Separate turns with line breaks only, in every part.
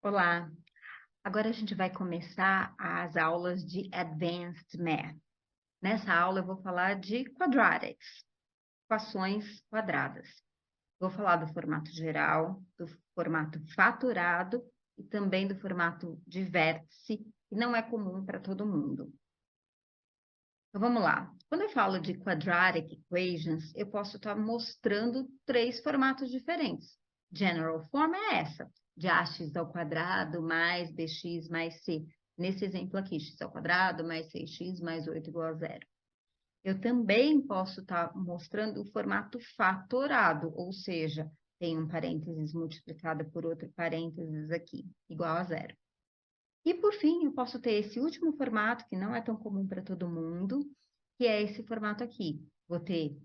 Olá, agora a gente vai começar as aulas de Advanced Math. Nessa aula eu vou falar de quadratics, equações quadradas. Vou falar do formato geral, do formato fatorado e também do formato de vértice, que não é comum para todo mundo. Então vamos lá. Quando eu falo de quadratic equations, eu posso estar mostrando três formatos diferentes. General form é essa, de ax ao quadrado mais bx mais c. Nesse exemplo aqui, x ao quadrado mais 6x mais 8 igual a zero. Eu também posso estar mostrando o formato fatorado, ou seja, tem um parênteses multiplicado por outro parênteses aqui, igual a zero. E, por fim, eu posso ter esse último formato, que não é tão comum para todo mundo, que é esse formato aqui. Vou ter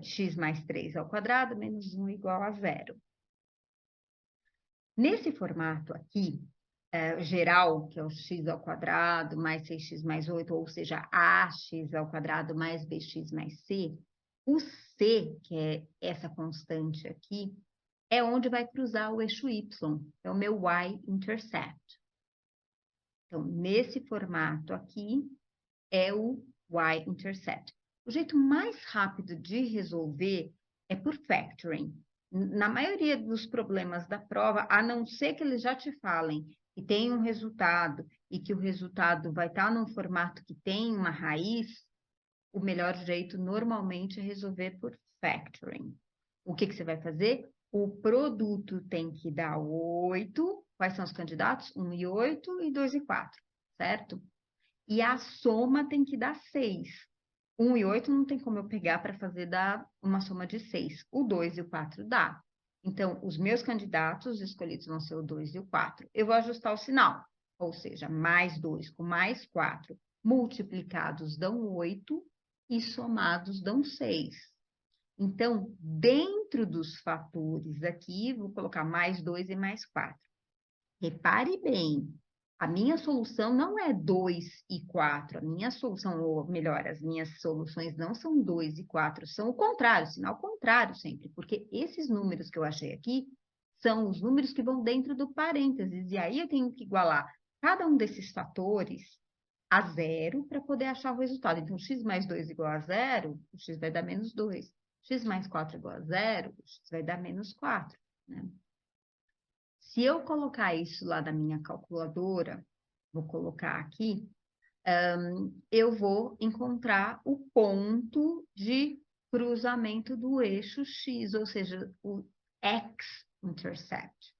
x mais 3 ao quadrado menos 1 igual a zero. Nesse formato aqui, geral, que é o x ao quadrado mais 6x mais 8, ou seja, ax ao quadrado mais bx mais c, o c, que é essa constante aqui, é onde vai cruzar o eixo y, é o meu y-intercept. Então, nesse formato aqui, é o y-intercept. O jeito mais rápido de resolver é por factoring. Na maioria dos problemas da prova, a não ser que eles já te falem que tem um resultado e que o resultado vai estar num formato que tem uma raiz, o melhor jeito normalmente é resolver por factoring. O que você vai fazer? O produto tem que dar 8. Quais são os candidatos? 1 e 8 e 2 e 4, certo? E a soma tem que dar 6. 1 e 8 não tem como eu pegar para fazer dar uma soma de 6. O 2 e o 4 dá. Então, os meus candidatos escolhidos vão ser o 2 e o 4. Eu vou ajustar o sinal, ou seja, mais 2 com mais 4 multiplicados dão 8 e somados dão 6. Então, dentro dos fatores aqui, vou colocar mais 2 e mais 4. Repare bem, a minha solução não é 2 e 4. A minha solução, ou melhor, as minhas soluções não são 2 e 4, são o contrário, sinal contrário sempre, porque esses números que eu achei aqui são os números que vão dentro do parênteses, e aí eu tenho que igualar cada um desses fatores a zero para poder achar o resultado. Então, x mais 2 igual a zero, o x vai dar menos 2. X mais 4 igual a zero, o x vai dar menos 4, né? Se eu colocar isso lá na minha calculadora, vou colocar aqui, eu vou encontrar o ponto de cruzamento do eixo X, ou seja, o x-intercept.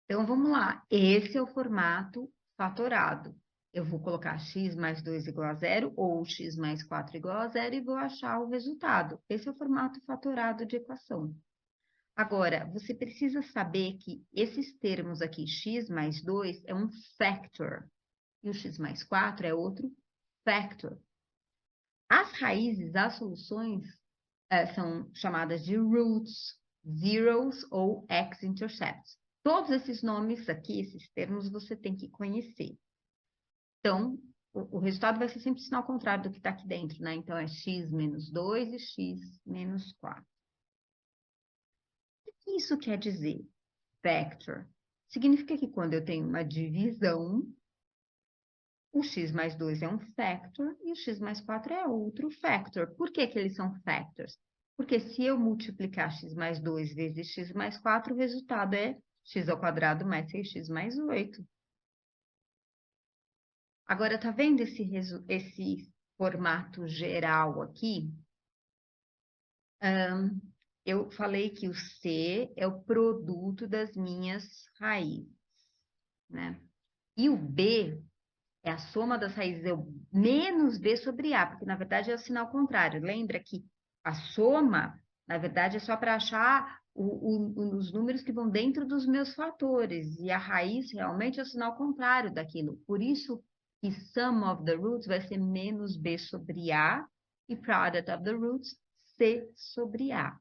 Então, vamos lá. Esse é o formato fatorado. Eu vou colocar x mais 2 igual a zero, ou x mais 4 igual a zero, e vou achar o resultado. Esse é o formato fatorado de equação. Agora, você precisa saber que esses termos aqui, x mais 2 é um factor, e o x mais 4 é outro factor. As raízes, as soluções, são chamadas de roots, zeros ou x-intercepts. Todos esses nomes aqui, esses termos, você tem que conhecer. Então, o resultado vai ser sempre o sinal contrário do que está aqui dentro, né? Então, é x menos 2 e x menos 4. O que isso quer dizer? Factor. Significa que quando eu tenho uma divisão, o x mais 2 é um factor e o x mais 4 é outro factor. Por que que eles são factors? Porque se eu multiplicar x mais 2 vezes x mais 4, o resultado é x ao quadrado mais 6x mais 8. Agora, tá vendo esse formato geral aqui? Eu falei que o C é o produto das minhas raízes, né? E o B é a soma das raízes, é o menos B sobre A, porque na verdade é o sinal contrário. Lembra que a soma, na verdade, é só para achar os números que vão dentro dos meus fatores, e a raiz realmente é o sinal contrário daquilo. Por isso que sum of the roots vai ser menos B sobre A, e product of the roots, C sobre A.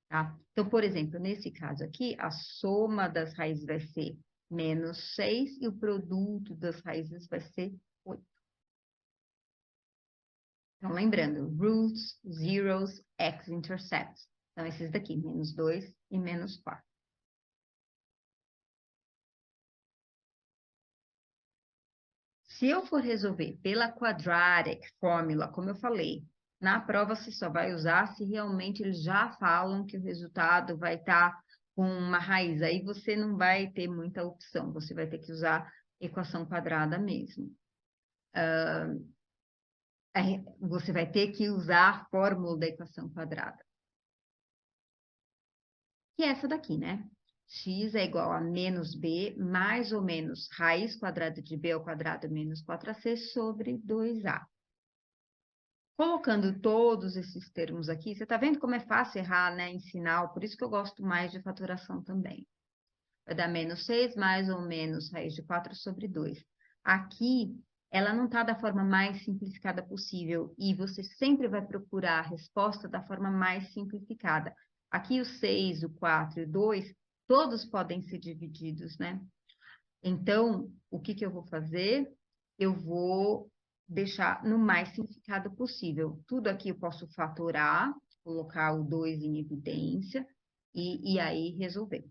Tá? Então, por exemplo, nesse caso aqui, a soma das raízes vai ser menos 6 e o produto das raízes vai ser 8. Então, lembrando, roots, zeros, x-intercepts. Então, esses daqui, menos 2 e menos 4. Se eu for resolver pela quadratic formula, como eu falei, na prova você só vai usar se realmente eles já falam que o resultado vai estar com uma raiz. Aí você não vai ter muita opção, você vai ter que usar equação quadrada mesmo. Você vai ter que usar a fórmula da equação quadrada. Que é essa daqui, né? X é igual a menos b, mais ou menos raiz quadrada de b ao quadrado menos 4ac sobre 2a. Colocando todos esses termos aqui, você está vendo como é fácil errar, né, em sinal? Por isso que eu gosto mais de faturação também. Vai dar menos 6 mais ou menos raiz de 4 sobre 2. Aqui, ela não está da forma mais simplificada possível e você sempre vai procurar a resposta da forma mais simplificada. Aqui o 6, o 4 e o 2, todos podem ser divididos, né? Então, o que que eu vou fazer? Eu vou deixar no mais simplificado possível. Tudo aqui eu posso fatorar, colocar o 2 em evidência e aí resolver,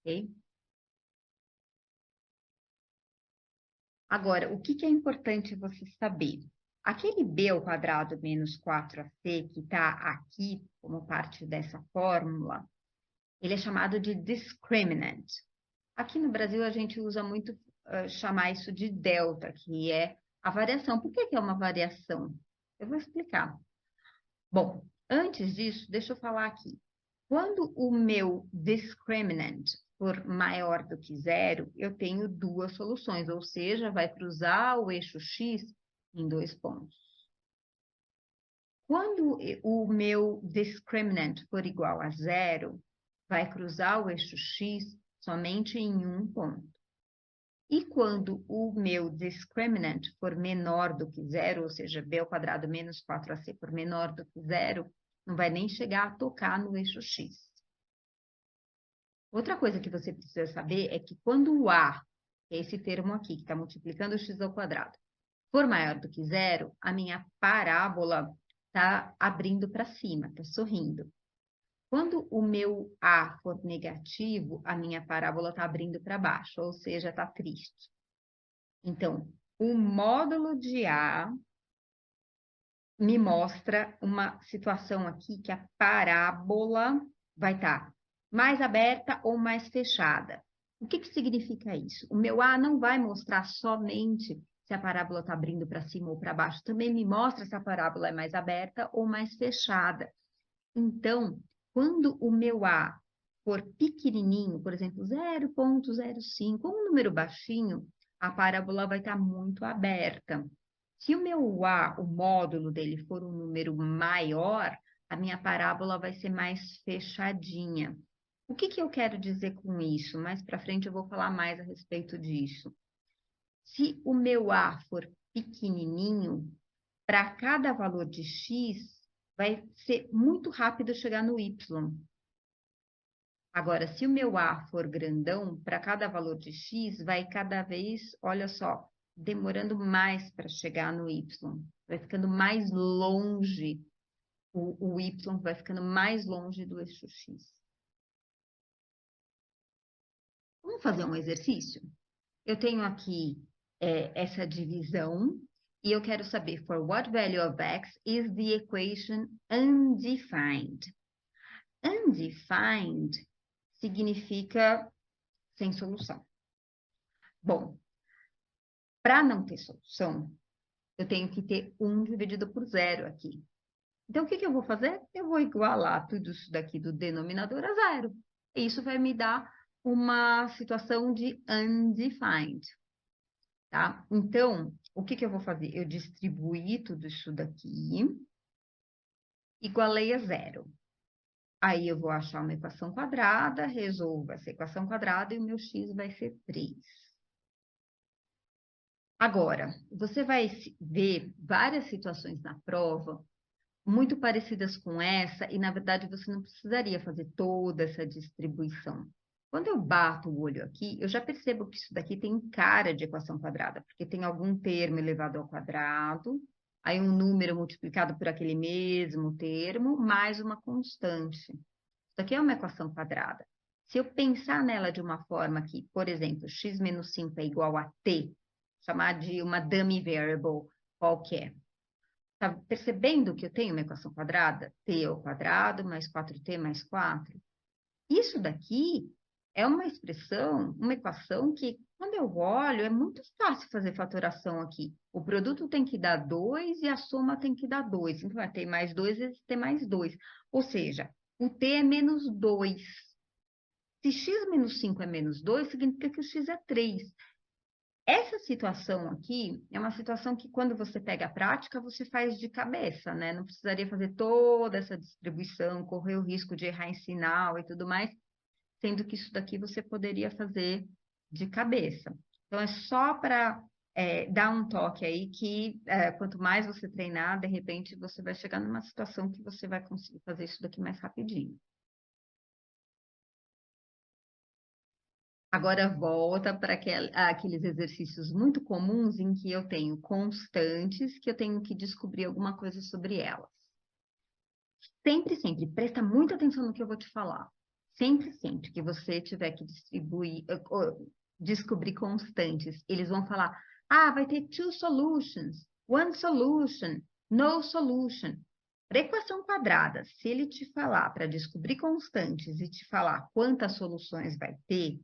ok? Agora, o que que é importante você saber? Aquele b ao quadrado menos 4ac que está aqui como parte dessa fórmula, ele é chamado de discriminant. Aqui no Brasil a gente usa muito chamar isso de delta, que é a variação. Por que que é uma variação? Eu vou explicar. Bom, antes disso, deixa eu falar aqui. Quando o meu discriminant for maior do que zero, eu tenho duas soluções, ou seja, vai cruzar o eixo x em dois pontos. Quando o meu discriminant for igual a zero, vai cruzar o eixo x somente em um ponto. E quando o meu discriminant for menor do que zero, ou seja, b ao quadrado menos 4ac for menor do que zero, não vai nem chegar a tocar no eixo x. Outra coisa que você precisa saber é que quando o a, que é esse termo aqui, que está multiplicando o x ao quadrado, for maior do que zero, a minha parábola está abrindo para cima, está sorrindo. Quando o meu a for negativo, a minha parábola está abrindo para baixo, ou seja, está triste. Então, o módulo de A me mostra uma situação aqui que a parábola vai estar mais aberta ou mais fechada. O que que significa isso? O meu A não vai mostrar somente se a parábola está abrindo para cima ou para baixo, também me mostra se a parábola é mais aberta ou mais fechada. Então, quando o meu A for pequenininho, por exemplo, 0,05, um número baixinho, a parábola vai estar muito aberta. Se o meu A, o módulo dele, for um número maior, a minha parábola vai ser mais fechadinha. O que que eu quero dizer com isso? Mais para frente eu vou falar mais a respeito disso. Se o meu A for pequenininho, para cada valor de x, vai ser muito rápido chegar no y. Agora, se o meu A for grandão, para cada valor de x, vai cada vez, olha só, demorando mais para chegar no y. Vai ficando mais longe, o y vai ficando mais longe do eixo x. Vamos fazer um exercício? Eu tenho aqui essa divisão e eu quero saber for what value of x is the equation undefined. Undefined significa sem solução. Bom, para não ter solução, eu tenho que ter 1 dividido por 0 aqui. Então, o que que eu vou fazer? Eu vou igualar tudo isso daqui do denominador a zero. E isso vai me dar uma situação de undefined, tá? Então, o que que eu vou fazer? Eu distribuí tudo isso daqui, igualei a zero. Aí eu vou achar uma equação quadrada, resolvo essa equação quadrada e o meu x vai ser 3. Agora, você vai ver várias situações na prova muito parecidas com essa e, na verdade, você não precisaria fazer toda essa distribuição. Quando eu bato o olho aqui, eu já percebo que isso daqui tem cara de equação quadrada, porque tem algum termo elevado ao quadrado, aí um número multiplicado por aquele mesmo termo, mais uma constante. Isso daqui é uma equação quadrada. Se eu pensar nela de uma forma que, por exemplo, x menos 5 é igual a t, chamar de uma dummy variable qualquer. Tá percebendo que eu tenho uma equação quadrada? T ao quadrado mais 4t mais 4. Isso daqui é uma expressão, uma equação que, quando eu olho, é muito fácil fazer fatoração aqui. O produto tem que dar 2 e a soma tem que dar 2. Então, vai ter mais 2 vezes t mais 2. Ou seja, o t é menos 2. Se x menos 5 é menos 2, significa que o x é 3. Essa situação aqui é uma situação que, quando você pega a prática, você faz de cabeça, né? Não precisaria fazer toda essa distribuição, correr o risco de errar em sinal e tudo mais, sendo que isso daqui você poderia fazer de cabeça. Então, é só para dar um toque aí que, quanto mais você treinar, de repente, você vai chegar numa situação que você vai conseguir fazer isso daqui mais rapidinho. Agora volta para aqueles exercícios muito comuns em que eu tenho constantes, que eu tenho que descobrir alguma coisa sobre elas. Sempre, sempre, presta muita atenção no que eu vou te falar. Sempre, sempre que você tiver que descobrir constantes, eles vão falar, vai ter two solutions, one solution, no solution. Para equação quadrada, se ele te falar para descobrir constantes e te falar quantas soluções vai ter,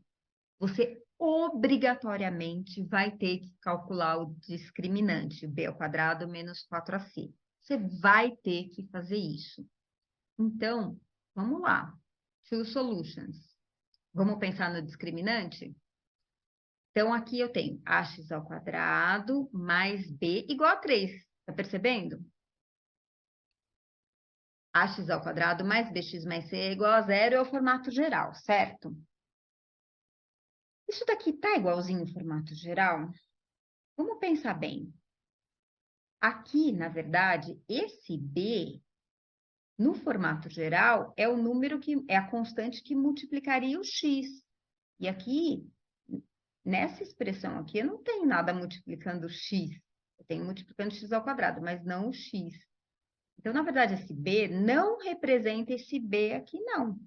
você obrigatoriamente vai ter que calcular o discriminante, b ao quadrado menos 4ac. Você vai ter que fazer isso. Então, vamos lá. Two solutions. Vamos pensar no discriminante? Então, aqui eu tenho ax ao quadrado mais b igual a 3. Tá percebendo? Ax ao quadrado mais bx mais c é igual a 0 é o formato geral, certo? Isso daqui tá igualzinho o formato geral? Vamos pensar bem. Aqui, na verdade, esse b, no formato geral, é o número que é a constante que multiplicaria o x. E aqui, nessa expressão aqui, eu não tenho nada multiplicando x. Eu tenho multiplicando x ao quadrado, mas não o x. Então, na verdade, esse b não representa esse b aqui, não.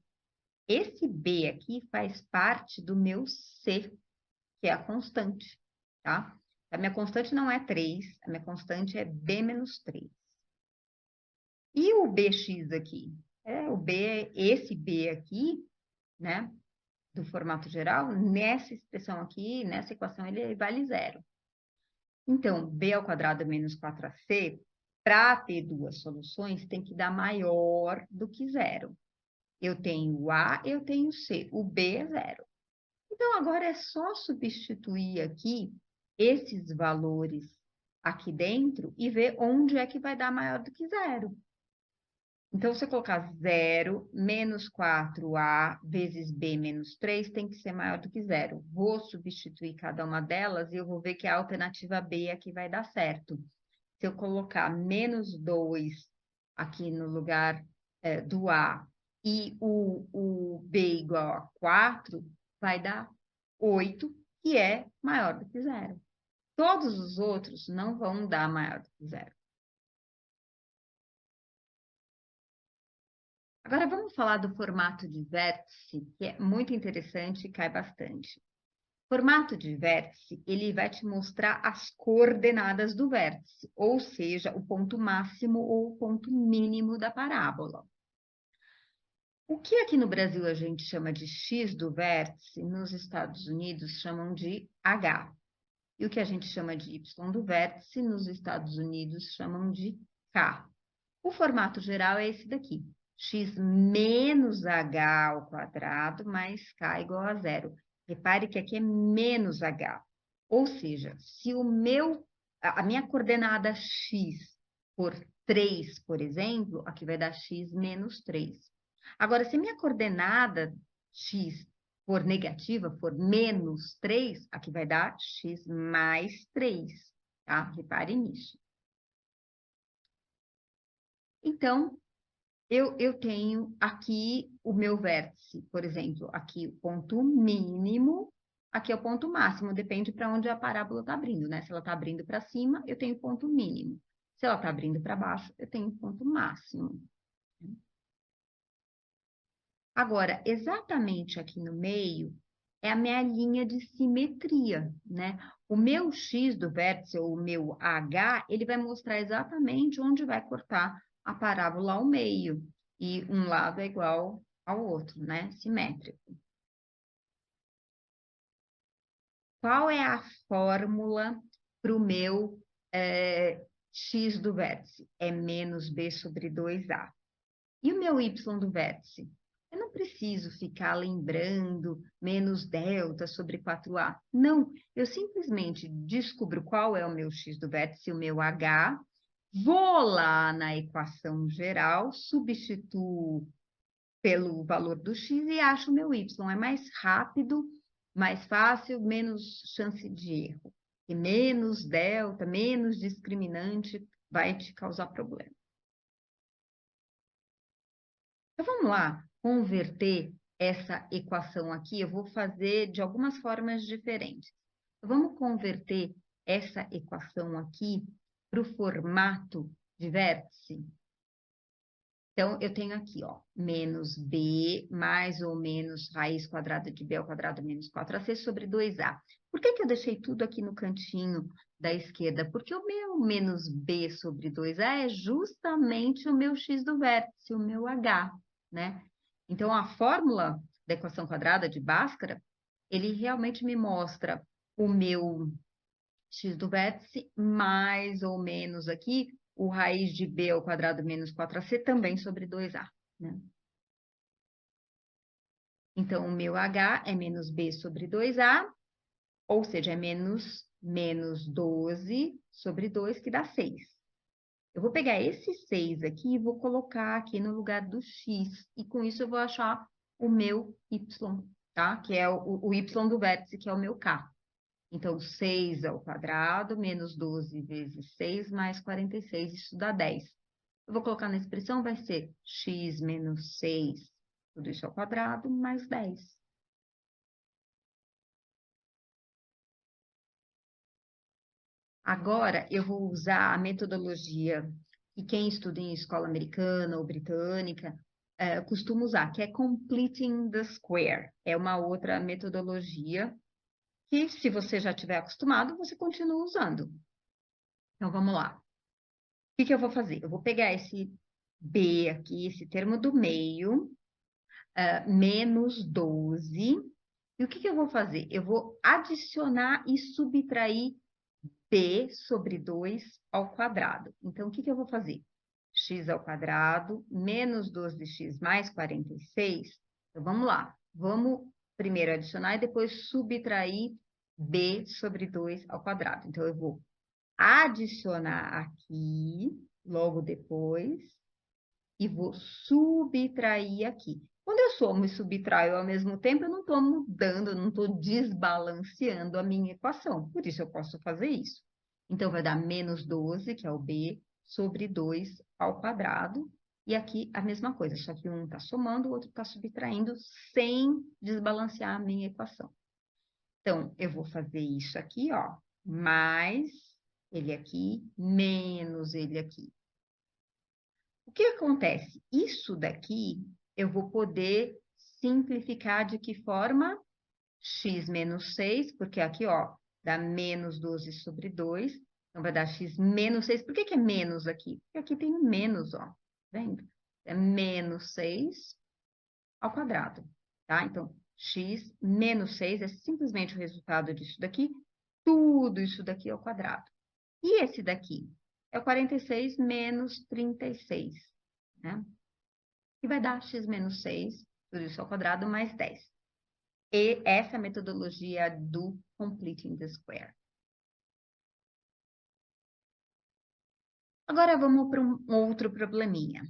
Esse b aqui faz parte do meu c, que é a constante, tá? A minha constante não é 3, a minha constante é b menos 3. E o bx aqui? Esse b aqui, né, do formato geral, nessa expressão aqui, nessa equação, ele vale 0. Então, b ao quadrado menos 4ac, para ter duas soluções, tem que dar maior do que 0. Eu tenho o a, eu tenho o c. O b é 0. Então, agora é só substituir aqui esses valores aqui dentro e ver onde é que vai dar maior do que 0. Então, se eu colocar 0 menos 4a vezes b menos 3, tem que ser maior do que 0. Vou substituir cada uma delas e eu vou ver que a alternativa B aqui vai dar certo. Se eu colocar menos 2 aqui no lugar do a e o b igual a 4, vai dar 8, que é maior do que 0. Todos os outros não vão dar maior do que 0. Agora vamos falar do formato de vértice, que é muito interessante e cai bastante. Formato de vértice, ele vai te mostrar as coordenadas do vértice, ou seja, o ponto máximo ou o ponto mínimo da parábola. O que aqui no Brasil a gente chama de x do vértice, nos Estados Unidos chamam de h. E o que a gente chama de y do vértice, nos Estados Unidos chamam de k. O formato geral é esse daqui. X menos h ao quadrado mais k igual a 0. Repare que aqui é menos h. Ou seja, se a minha coordenada x for 3, por exemplo, aqui vai dar x menos 3. Agora, se minha coordenada x for negativa, for menos 3, aqui vai dar x mais 3, tá? Repare nisso. Então, eu tenho aqui o meu vértice, por exemplo, aqui o ponto mínimo, aqui é o ponto máximo, depende para onde a parábola está abrindo, né? Se ela está abrindo para cima, eu tenho ponto mínimo. Se ela está abrindo para baixo, eu tenho ponto máximo. Agora, exatamente aqui no meio, é a minha linha de simetria, né? O meu x do vértice, ou o meu h, ele vai mostrar exatamente onde vai cortar a parábola ao meio. E um lado é igual ao outro, né? Simétrico. Qual é a fórmula para o meu x do vértice? É menos b sobre 2a. E o meu y do vértice? Eu não preciso ficar lembrando menos delta sobre 4a. Não, eu simplesmente descubro qual é o meu x do vértice, o meu h, vou lá na equação geral, substituo pelo valor do x e acho o meu y. É mais rápido, mais fácil, menos chance de erro. E menos delta, menos discriminante vai te causar problema. Então, vamos lá, converter essa equação aqui. Eu vou fazer de algumas formas diferentes. Vamos converter essa equação aqui para o formato de vértice. Então, eu tenho aqui, ó, menos b mais ou menos raiz quadrada de b ao quadrado menos 4ac sobre 2a. Por que eu deixei tudo aqui no cantinho da esquerda? Porque o meu menos b sobre 2a é justamente o meu x do vértice, o meu h, né? Então, a fórmula da equação quadrada de Bhaskara, ele realmente me mostra o meu x do vértice mais ou menos aqui o raiz de b ao quadrado menos 4ac também sobre 2a, né? Então, o meu h é menos b sobre 2a, ou seja, é menos 12 sobre 2, que dá 6. Eu vou pegar esse 6 aqui e vou colocar aqui no lugar do x, e com isso eu vou achar o meu y, tá? Que é o y do vértice, que é o meu k. Então, 6 ao quadrado, menos 12 vezes 6, mais 46, isso dá 10. Eu vou colocar na expressão, vai ser x menos 6, tudo isso ao quadrado, mais 10. Agora, eu vou usar a metodologia que quem estuda em escola americana ou britânica costuma usar, que é completing the square. É uma outra metodologia que, se você já tiver acostumado, você continua usando. Então, vamos lá. O que eu vou fazer? Eu vou pegar esse B aqui, esse termo do meio, menos 12. E o que eu vou fazer? Eu vou adicionar e subtrair B sobre 2 ao quadrado. Então, o que eu vou fazer? X ao quadrado, menos 12x mais 46. Então, vamos lá. Vamos primeiro adicionar e depois subtrair B sobre 2 ao quadrado. Então, eu vou adicionar aqui, logo depois, e vou subtrair aqui. Quando eu somo e subtraio ao mesmo tempo, eu não estou mudando, eu não estou desbalanceando a minha equação. Por isso, eu posso fazer isso. Então, vai dar menos 12, que é o b, sobre 2 ao quadrado. E aqui a mesma coisa, só que um está somando, o outro está subtraindo, sem desbalancear a minha equação. Então, eu vou fazer isso aqui, ó, mais ele aqui, menos ele aqui. O que acontece? Isso daqui eu vou poder simplificar de que forma? X menos 6, porque aqui, ó, dá menos 12 sobre 2, então vai dar x menos 6. Por que é menos aqui? Porque aqui tem um menos, ó, vendo? É menos 6 ao quadrado, tá? Então, x menos 6 é simplesmente o resultado disso daqui, tudo isso daqui ao quadrado. E esse daqui? É o 46 menos 36, né? E vai dar x menos 6, tudo isso ao quadrado, mais 10. E essa é a metodologia do completing the square. Agora vamos para um outro probleminha.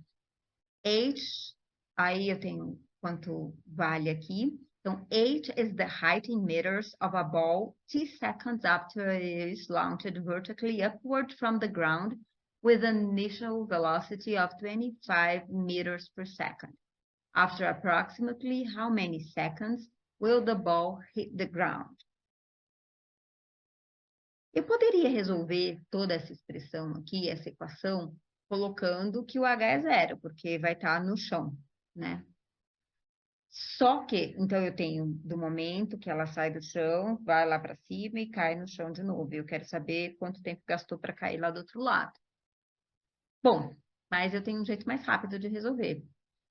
H, aí eu tenho quanto vale aqui. Então, h is the height in meters of a ball t seconds after it is launched vertically upward from the ground with an initial velocity of 25 meters per second. After approximately how many seconds will the ball hit the ground? Eu poderia resolver toda essa expressão aqui, essa equação, colocando que o h é zero, porque vai estar no chão, né? Só que, então eu tenho do momento que ela sai do chão, vai lá para cima e cai no chão de novo. Eu quero saber quanto tempo gastou para cair lá do outro lado. Bom, mas eu tenho um jeito mais rápido de resolver.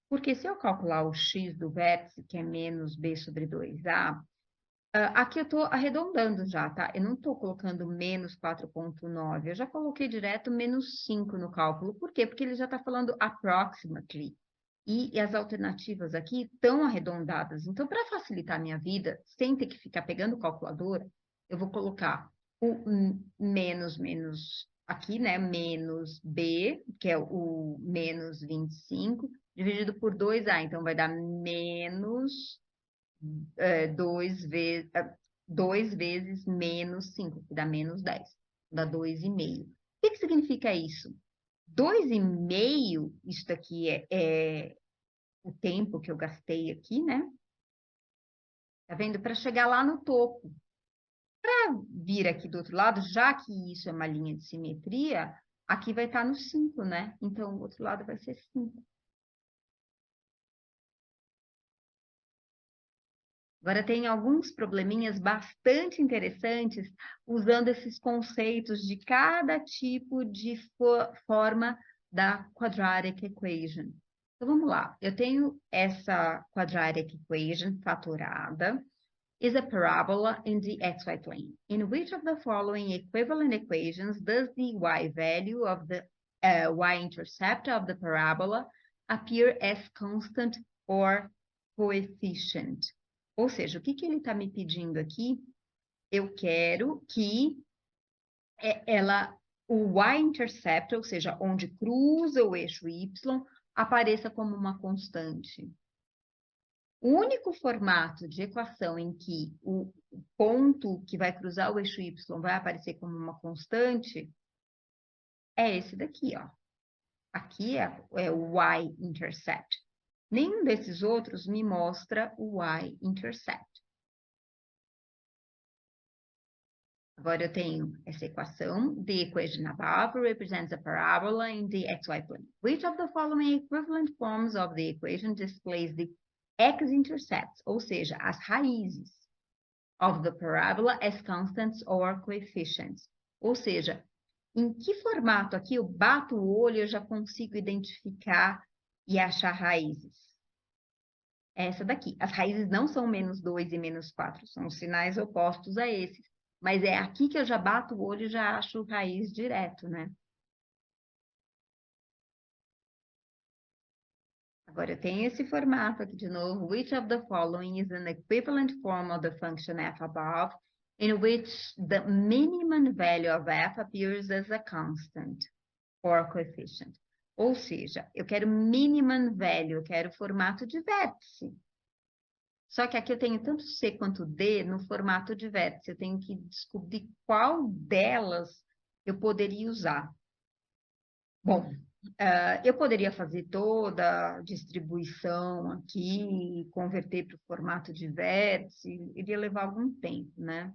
Porque se eu calcular o x do vértice, que é menos b sobre 2a, aqui eu estou arredondando já, tá? Eu não estou colocando menos 4,9, eu já coloquei direto menos 5 no cálculo. Por quê? Porque ele já está falando approximately. E as alternativas aqui estão arredondadas. Então, para facilitar a minha vida, sem ter que ficar pegando calculadora, eu vou colocar o menos aqui, né? Menos B, que é o menos 25, dividido por 2A. Então, vai dar menos 2 vezes menos 5, que dá menos 10. Dá 2,5. O que significa isso? 2,5, isso daqui é o tempo que eu gastei aqui, né? Tá vendo? Para chegar lá no topo. Para vir aqui do outro lado, já que isso é uma linha de simetria, aqui vai estar no 5, né? Então, o outro lado vai ser 5. Agora, tem alguns probleminhas bastante interessantes usando esses conceitos de cada tipo de forma da quadratic equation. Então, vamos lá. Eu tenho essa quadratic equation fatorada. Is a parabola in the xy plane. In which of the following equivalent equations does the y value of the y-intercept of the parabola appear as constant or coefficient? Ou seja, o que ele está me pedindo aqui? Eu quero que o y-intercept, ou seja, onde cruza o eixo y, apareça como uma constante. O único formato de equação em que o ponto que vai cruzar o eixo y vai aparecer como uma constante é esse daqui, ó. Aqui é o y-intercept. Nenhum desses outros me mostra o y-intercept. Agora eu tenho essa equação. The equation above represents a parabola in the xy plane. Which of the following equivalent forms of the equation displays the x-intercepts, ou seja, as raízes of the parabola as constants or coefficients? Ou seja, em que formato aqui eu bato o olho e eu já consigo identificar e achar raízes? Essa daqui. As raízes não são menos 2 e menos 4, são sinais opostos a esses. Mas é aqui que eu já bato o olho e já acho raiz direto, né? Agora, eu tenho esse formato aqui de novo. Which of the following is an equivalent form of the function f above, in which the minimum value of f appears as a constant or coefficient? Ou seja, eu quero minimum value, eu quero formato de vértice. Só que aqui eu tenho tanto C quanto D no formato de vértice. Eu tenho que descobrir qual delas eu poderia usar. Bom, eu poderia fazer toda a distribuição aqui, converter para o formato de vértice, iria levar algum tempo, né?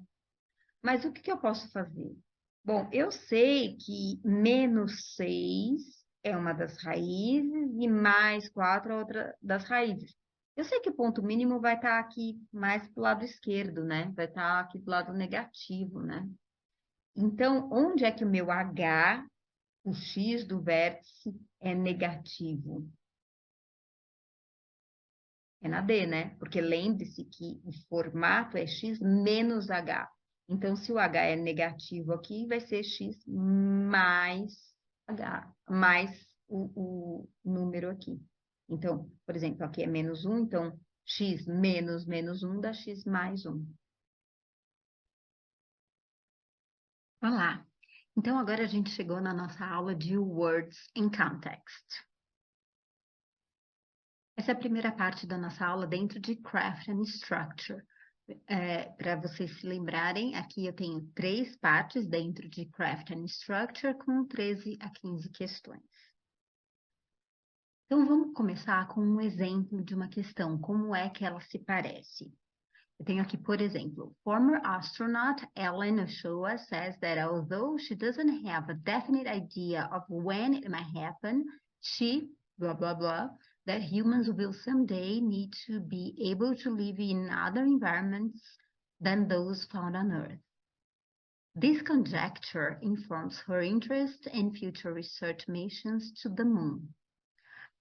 Mas o que eu posso fazer? Bom, eu sei que menos 6 é uma das raízes e mais 4 é outra das raízes. Eu sei que o ponto mínimo vai estar aqui mais para o lado esquerdo, né? Vai estar aqui do lado negativo, né? Então, onde é que o meu H, o X do vértice, é negativo? É na D, né? Porque lembre-se que o formato é X menos H. Então, se o H é negativo aqui, vai ser X mais H, mais o número aqui. Então, por exemplo, aqui é menos 1, então X menos menos 1 dá X mais 1. Olá! Então, agora a gente chegou na nossa aula de Words in Context. Essa é a primeira parte da nossa aula dentro de Craft and Structure. Para vocês se lembrarem, aqui eu tenho 3 partes dentro de Craft and Structure com 13 a 15 questões. Então, vamos começar com um exemplo de uma questão, como é que ela se parece. Eu tenho aqui, por exemplo, former astronaut Ellen Ochoa says that although she doesn't have a definite idea of when it might happen, she, blah, blah, blah, that humans will someday need to be able to live in other environments than those found on Earth. This conjecture informs her interest in future research missions to the moon.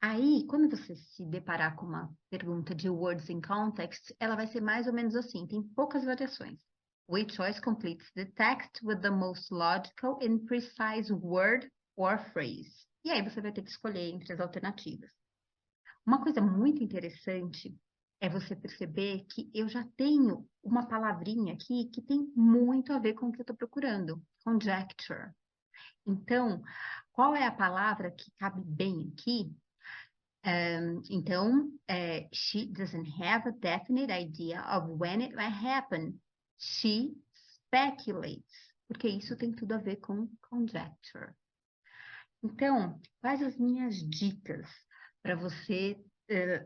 Aí, quando você se deparar com uma pergunta de words in context, ela vai ser mais ou menos assim, tem poucas variações. Which choice completes the text with the most logical and precise word or phrase? E aí você vai ter que escolher entre as alternativas. Uma coisa muito interessante é você perceber que eu já tenho uma palavrinha aqui que tem muito a ver com o que eu estou procurando, conjecture. Então, qual é a palavra que cabe bem aqui? Então, she doesn't have a definite idea of when it might happen. She speculates, porque isso tem tudo a ver com conjecture. Então, quais as minhas dicas para você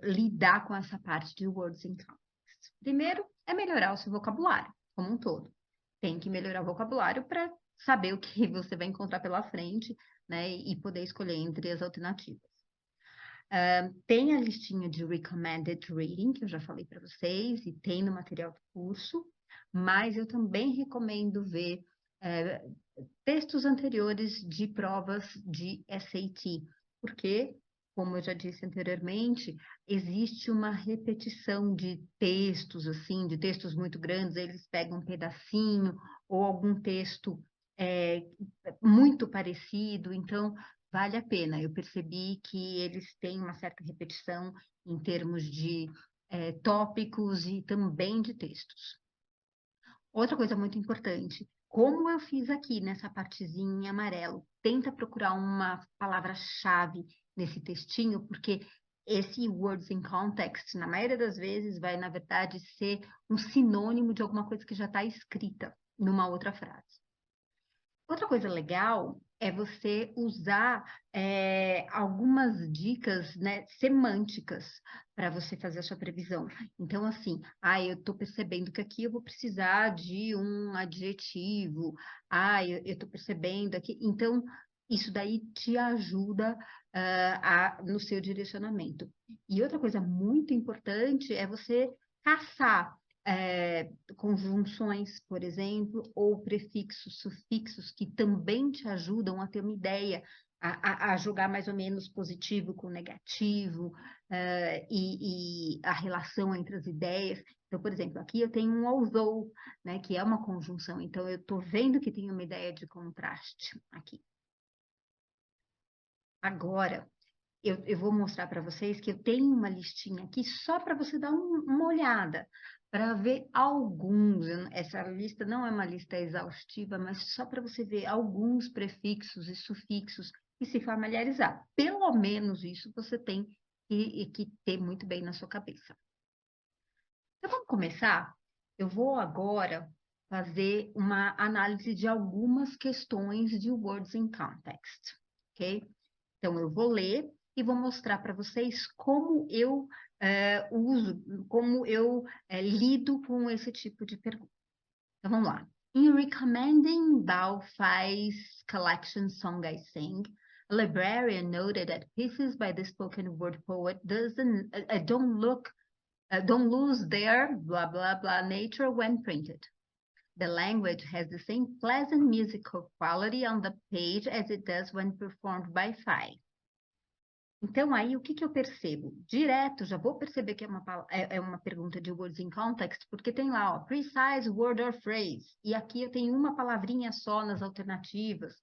lidar com essa parte de words in context? Primeiro, é melhorar o seu vocabulário, como um todo. Tem que melhorar o vocabulário para saber o que você vai encontrar pela frente, né, e poder escolher entre as alternativas. Tem a listinha de recommended reading, que eu já falei para vocês, e tem no material do curso, mas eu também recomendo ver textos anteriores de provas de SAT, porque, como eu já disse anteriormente, existe uma repetição de textos, assim, de textos muito grandes, eles pegam um pedacinho, ou algum texto muito parecido, então vale a pena. Eu percebi que eles têm uma certa repetição em termos de tópicos e também de textos. Outra coisa muito importante, como eu fiz aqui nessa partezinha em amarelo, tenta procurar uma palavra-chave nesse textinho, porque esse words in context, na maioria das vezes, vai, na verdade, ser um sinônimo de alguma coisa que já está escrita numa outra frase. Outra coisa legal é você usar algumas dicas, né, semânticas para você fazer a sua previsão. Então, assim, eu estou percebendo que aqui eu vou precisar de um adjetivo, eu estou percebendo aqui. Então, isso daí te ajuda no seu direcionamento. E outra coisa muito importante é você caçar conjunções, por exemplo, ou prefixos, sufixos, que também te ajudam a ter uma ideia, a jogar mais ou menos positivo com negativo, e a relação entre as ideias. Então, por exemplo, aqui eu tenho um although, né, que é uma conjunção, então eu estou vendo que tem uma ideia de contraste aqui. Agora, eu vou mostrar para vocês que eu tenho uma listinha aqui só para você dar uma olhada, para ver alguns. Essa lista não é uma lista exaustiva, mas só para você ver alguns prefixos e sufixos e se familiarizar. Pelo menos isso você tem que ter muito bem na sua cabeça. Então, vamos começar? Eu vou agora fazer uma análise de algumas questões de words in context, ok? Então, eu vou ler e vou mostrar para vocês como eu uso, como eu lido com esse tipo de pergunta. Então, vamos lá. In recommending Bao Fai's collection Song I Sing, a librarian noted that pieces by the spoken word poet don't lose their blah blah blah nature when printed. The language has the same pleasant musical quality on the page as it does when performed by Fai. Então, aí, o que eu percebo? Direto, já vou perceber que é uma pergunta de words in context, porque tem lá, ó, precise word or phrase. E aqui eu tenho uma palavrinha só nas alternativas.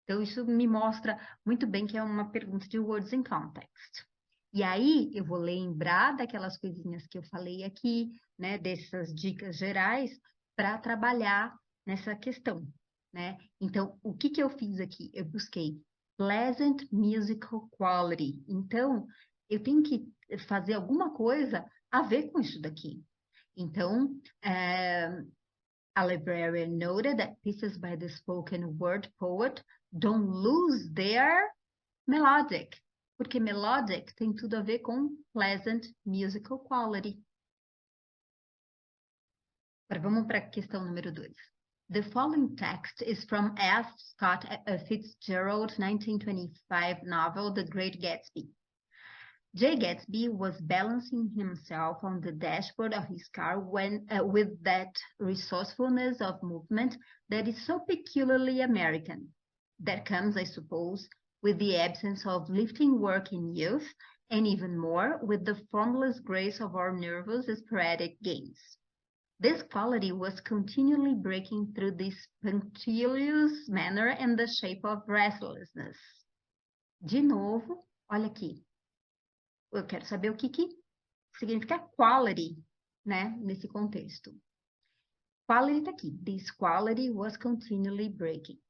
Então, isso me mostra muito bem que é uma pergunta de words in context. E aí, eu vou lembrar daquelas coisinhas que eu falei aqui, né, dessas dicas gerais, para trabalhar nessa questão, né? Então, o que eu fiz aqui? Eu busquei pleasant musical quality. Então, eu tenho que fazer alguma coisa a ver com isso daqui. Então, a librarian noted that pieces by the spoken word poet don't lose their melodic, porque melodic tem tudo a ver com pleasant musical quality. Agora vamos para a questão número 2. The following text is from F. Scott Fitzgerald's 1925 novel, The Great Gatsby. Jay Gatsby was balancing himself on the dashboard of his car when, with that resourcefulness of movement that is so peculiarly American. That comes, I suppose, with the absence of lifting work in youth, and even more with the formless grace of our nervous sporadic gains. This quality was continually breaking through this punctilious manner in the shape of restlessness. De novo, olha aqui. Eu quero saber o que significa quality, né, nesse contexto. Quality está aqui. This quality was continually breaking.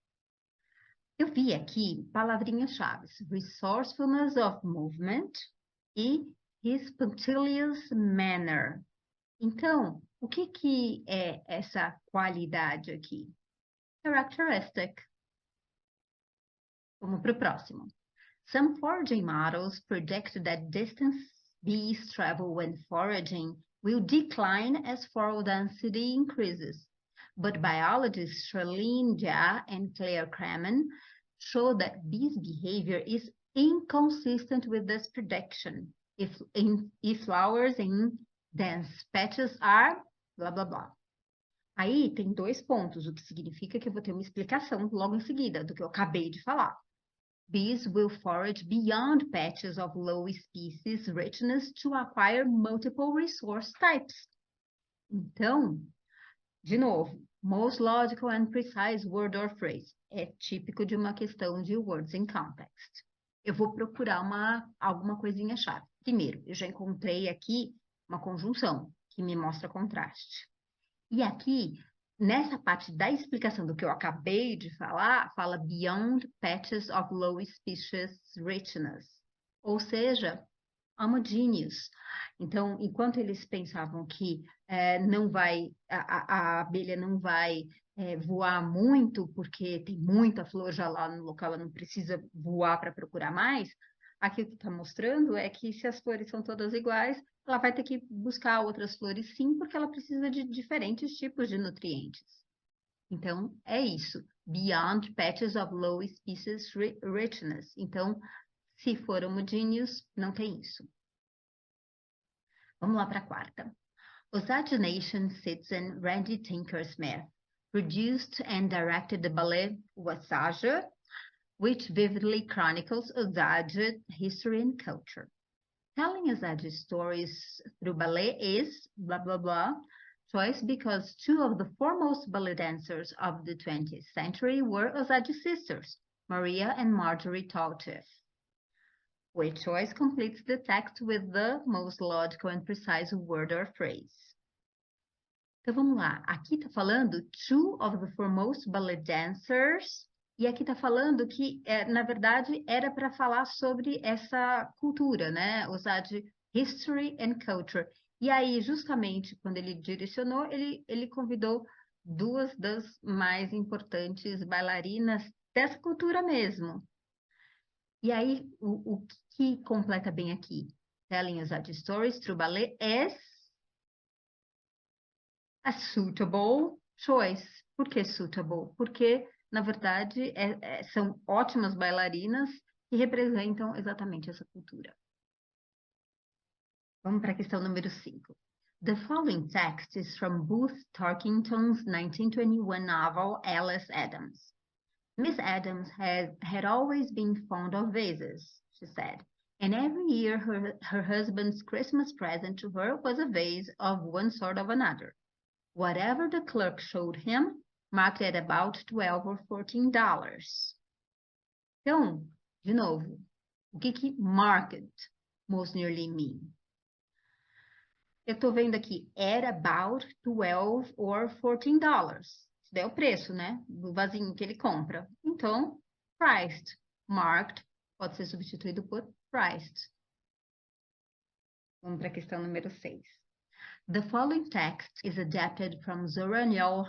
Eu vi aqui palavrinhas-chave. Resourcefulness of movement e his punctilious manner. Então, o que é essa qualidade aqui? Characteristic. Vamos para o próximo. Some foraging models predict that distance bees travel when foraging will decline as foral density increases. But biologists Charlene Jia and Claire Cramen show that bees' behavior is inconsistent with this prediction if flowers in dense patches are blá blá blá. Aí tem dois pontos, o que significa que eu vou ter uma explicação logo em seguida do que eu acabei de falar. Bees will forage beyond patches of low species richness to acquire multiple resource types. Então, de novo, most logical and precise word or phrase. É típico de uma questão de words in context. Eu vou procurar alguma coisinha chave. Primeiro, eu já encontrei aqui uma conjunção que me mostra contraste. E aqui, nessa parte da explicação do que eu acabei de falar, fala beyond patches of low species richness, ou seja, homogeneous. Então, enquanto eles pensavam que a abelha não vai voar muito, porque tem muita flor já lá no local, ela não precisa voar para procurar mais, aqui o que está mostrando é que se as flores são todas iguais, ela vai ter que buscar outras flores sim, porque ela precisa de diferentes tipos de nutrientes. Então, é isso. Beyond patches of low species richness. Então, se for homogêneos, não tem isso. Vamos lá para a quarta. Osage Nation citizen Randy Tinker-Smith produced and directed the ballet Wasage, which vividly chronicles Osage history and culture. Telling Osage stories through ballet is, blah, blah, blah, choice because two of the foremost ballet dancers of the 20th century were Osage sisters, Maria and Marjorie Tallchiff. Which choice completes the text with the most logical and precise word or phrase. Então, vamos lá. Aqui está falando two of the foremost ballet dancers. E aqui está falando que, na verdade, era para falar sobre essa cultura, né? Osage History and Culture. E aí, justamente, quando ele direcionou, ele convidou duas das mais importantes bailarinas dessa cultura mesmo. E aí, o que completa bem aqui? Telling Osage stories through ballet is a suitable choice. Por que suitable? Porque na verdade, são ótimas bailarinas que representam exatamente essa cultura. Vamos para a questão número 5. The following text is from Booth Tarkington's 1921 novel Alice Adams. Miss Adams had always been fond of vases, she said, and every year her husband's Christmas present to her was a vase of one sort or another. Whatever the clerk showed him, marked at about $12 or $14. Então, de novo, o que market most nearly mean? Eu estou vendo aqui, at about $12 or $14. Isso daí é o preço, né? Do vasinho que ele compra. Então, priced. Marked pode ser substituído por priced. Vamos para a questão número 6. The following text is adapted from Zora Neale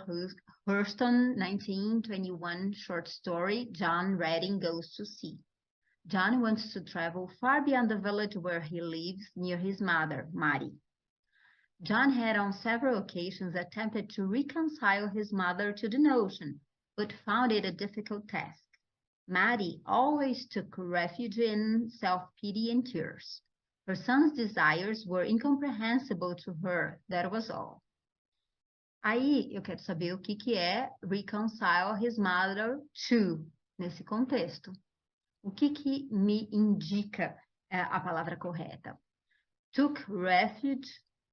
Hurston's 1921 short story, John Redding Goes to Sea. John wants to travel far beyond the village where he lives near his mother, Mari. John had on several occasions attempted to reconcile his mother to the notion, but found it a difficult task. Mari always took refuge in self-pity and tears. Her son's desires were incomprehensible to her, that was all. Aí, eu quero saber o que é reconcile his mother to, nesse contexto. O que me indica a palavra correta? Took refuge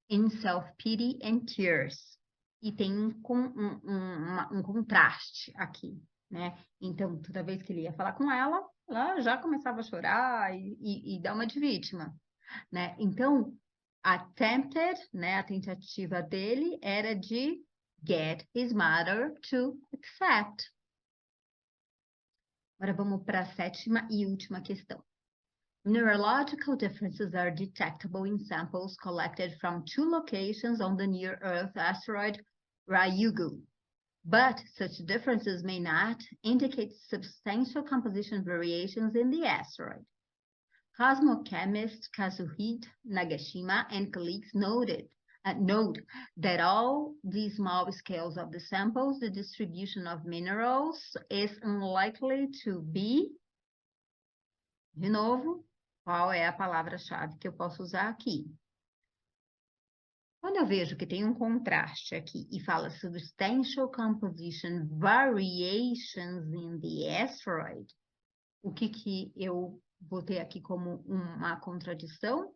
in self-pity and tears. E tem um contraste aqui, né? Então, toda vez que ele ia falar com ela, ela já começava a chorar e dar uma de vítima, né? Então, attempted, né, a tentativa dele era de get his mother to accept. Agora vamos para a 7ª e última questão. Neurological differences are detectable in samples collected from 2 locations on the near-Earth asteroid Ryugu, but such differences may not indicate substantial composition variations in the asteroid. Cosmochemist Kazuhito Nagashima and colleagues note that all the small scales of the samples, the distribution of minerals is unlikely to be. De novo, qual é a palavra-chave que eu posso usar aqui? Quando eu vejo que tem um contraste aqui e fala substantial composition variations in the asteroid, o que eu botei aqui como uma contradição?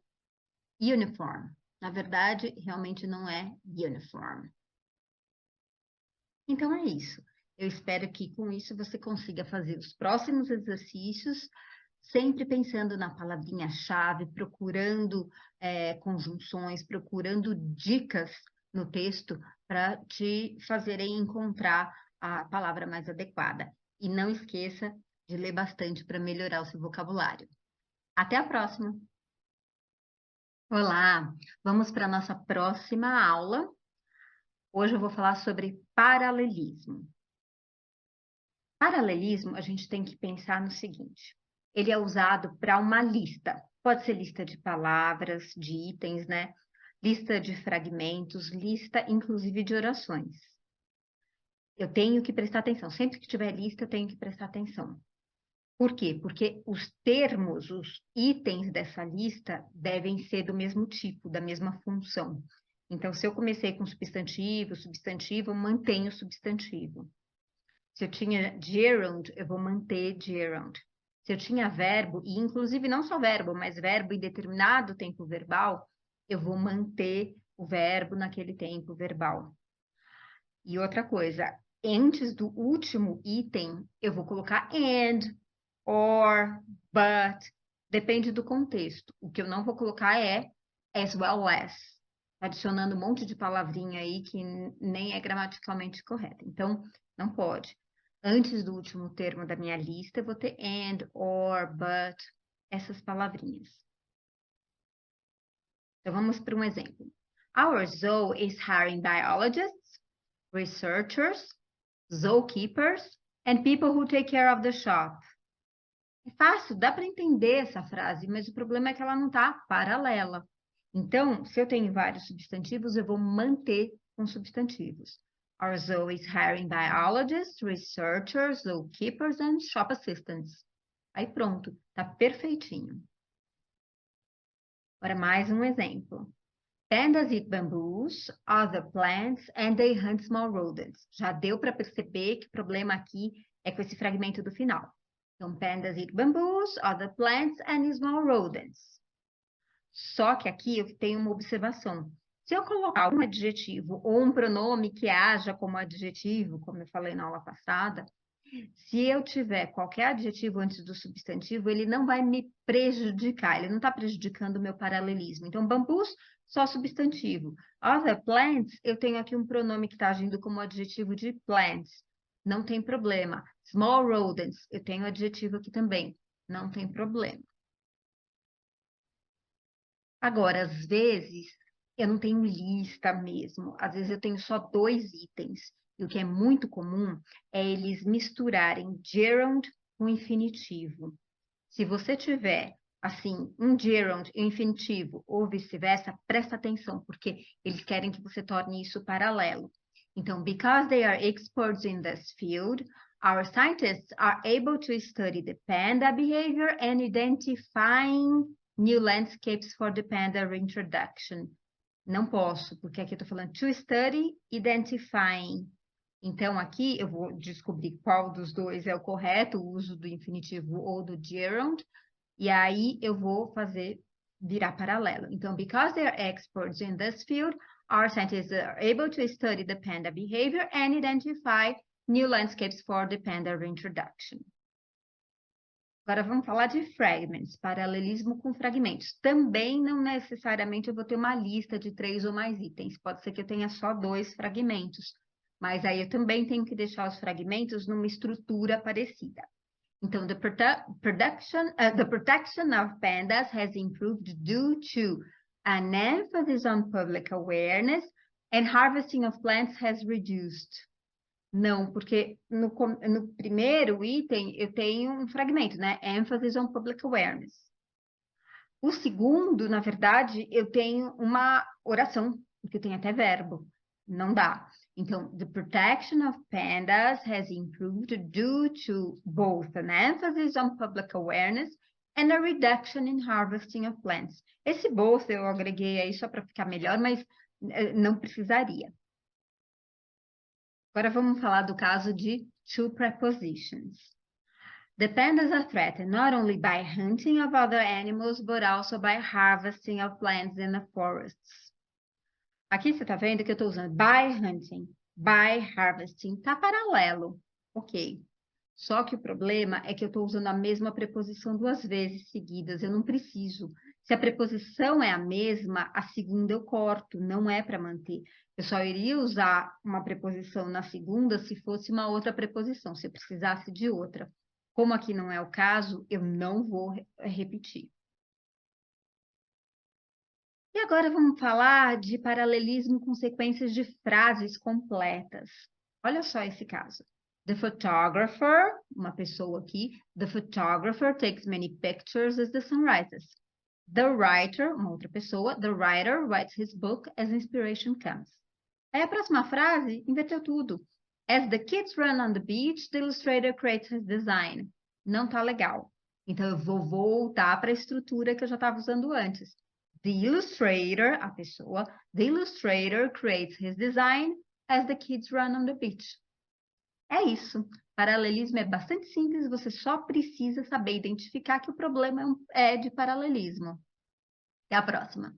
Uniform. Na verdade, realmente não é uniform. Então, é isso. Eu espero que com isso você consiga fazer os próximos exercícios, sempre pensando na palavrinha-chave, procurando conjunções, procurando dicas no texto para te fazerem encontrar a palavra mais adequada. E não esqueça de ler bastante para melhorar o seu vocabulário. Até a próxima! Olá, vamos para a nossa próxima aula. Hoje eu vou falar sobre paralelismo. Paralelismo, a gente tem que pensar no seguinte. Ele é usado para uma lista. Pode ser lista de palavras, de itens, né? Lista de fragmentos, lista inclusive de orações. Eu tenho que prestar atenção. Sempre que tiver lista, eu tenho que prestar atenção. Por quê? Porque os termos, os itens dessa lista devem ser do mesmo tipo, da mesma função. Então, se eu comecei com substantivo, eu mantenho o substantivo. Se eu tinha gerund, eu vou manter gerund. Se eu tinha verbo, e inclusive não só verbo, mas verbo em determinado tempo verbal, eu vou manter o verbo naquele tempo verbal. E outra coisa, antes do último item, eu vou colocar and, or, but, depende do contexto. O que eu não vou colocar é as well as, adicionando um monte de palavrinha aí que nem é gramaticalmente correta. Então, não pode. Antes do último termo da minha lista, eu vou ter and, or, but, essas palavrinhas. Então, vamos para um exemplo. Our zoo is hiring biologists, researchers, zookeepers, and people who take care of the shop. É fácil, dá para entender essa frase, mas o problema é que ela não está paralela. Então, se eu tenho vários substantivos, eu vou manter com substantivos. Our zoo is hiring biologists, researchers, zookeepers and shop assistants. Aí pronto, tá perfeitinho. Agora mais um exemplo. Pandas eat bamboos, other plants, and they hunt small rodents. Já deu para perceber que o problema aqui é com esse fragmento do final. Então, pandas eat bamboos, other plants, and small rodents. Só que aqui eu tenho uma observação. Se eu colocar um adjetivo ou um pronome que haja como adjetivo, como eu falei na aula passada, se eu tiver qualquer adjetivo antes do substantivo, ele não vai me prejudicar, ele não está prejudicando o meu paralelismo. Então, bambus, só substantivo. Other plants, eu tenho aqui um pronome que está agindo como adjetivo de plants. Não tem problema. Small rodents, eu tenho adjetivo aqui também. Não tem problema. Agora, às vezes, eu não tenho lista mesmo. Às vezes, eu tenho só 2 itens. E o que é muito comum é eles misturarem gerund com infinitivo. Se você tiver, assim, um gerund e um infinitivo, ou vice-versa, presta atenção, porque eles querem que você torne isso paralelo. Então, because they are experts in this field, our scientists are able to study the panda behavior and identifying new landscapes for the panda reintroduction. Não posso, porque aqui eu estou falando to study, identifying. Então, aqui eu vou descobrir qual dos dois é o correto, o uso do infinitivo ou do gerund, e aí eu vou fazer virar paralelo. Então, because they are experts in this field, our scientists are able to study the panda behavior and identify new landscapes for the panda reintroduction. Agora vamos falar de fragments, paralelismo com fragmentos. Também não necessariamente eu vou ter uma lista de 3 ou mais itens. Pode ser que eu tenha só 2 fragmentos, mas aí eu também tenho que deixar os fragmentos numa estrutura parecida. Então, the protection of pandas has improved due to an emphasis on public awareness and harvesting of plants has reduced. Não, porque no primeiro item eu tenho um fragmento, né? Emphasis on public awareness. O segundo, na verdade, eu tenho uma oração, porque tem até verbo. Não dá. Então, the protection of pandas has improved due to both an emphasis on public awareness and a reduction in harvesting of plants. Esse both eu agreguei aí só para ficar melhor, mas não precisaria. Agora vamos falar do caso de two prepositions. The pandas are threatened not only by hunting of other animals, but also by harvesting of plants in the forests. Aqui você está vendo que eu estou usando by hunting, by harvesting, está paralelo, ok. Só que o problema é que eu estou usando a mesma preposição 2 vezes seguidas, eu não preciso. Se a preposição é a mesma, a segunda eu corto, não é para manter. Eu só iria usar uma preposição na segunda se fosse uma outra preposição, se eu precisasse de outra. Como aqui não é o caso, eu não vou repetir. E agora vamos falar de paralelismo com sequências de frases completas. Olha só esse caso. The photographer, uma pessoa aqui, the photographer takes many pictures as the sun rises. The writer, uma outra pessoa, the writer writes his book as inspiration comes. Aí a próxima frase inverteu tudo. As the kids run on the beach, the illustrator creates his design. Não tá legal. Então eu vou voltar para a estrutura que eu já estava usando antes. The illustrator, a pessoa, the illustrator creates his design as the kids run on the beach. É isso. Paralelismo é bastante simples, você só precisa saber identificar que o problema é de paralelismo. Até a próxima.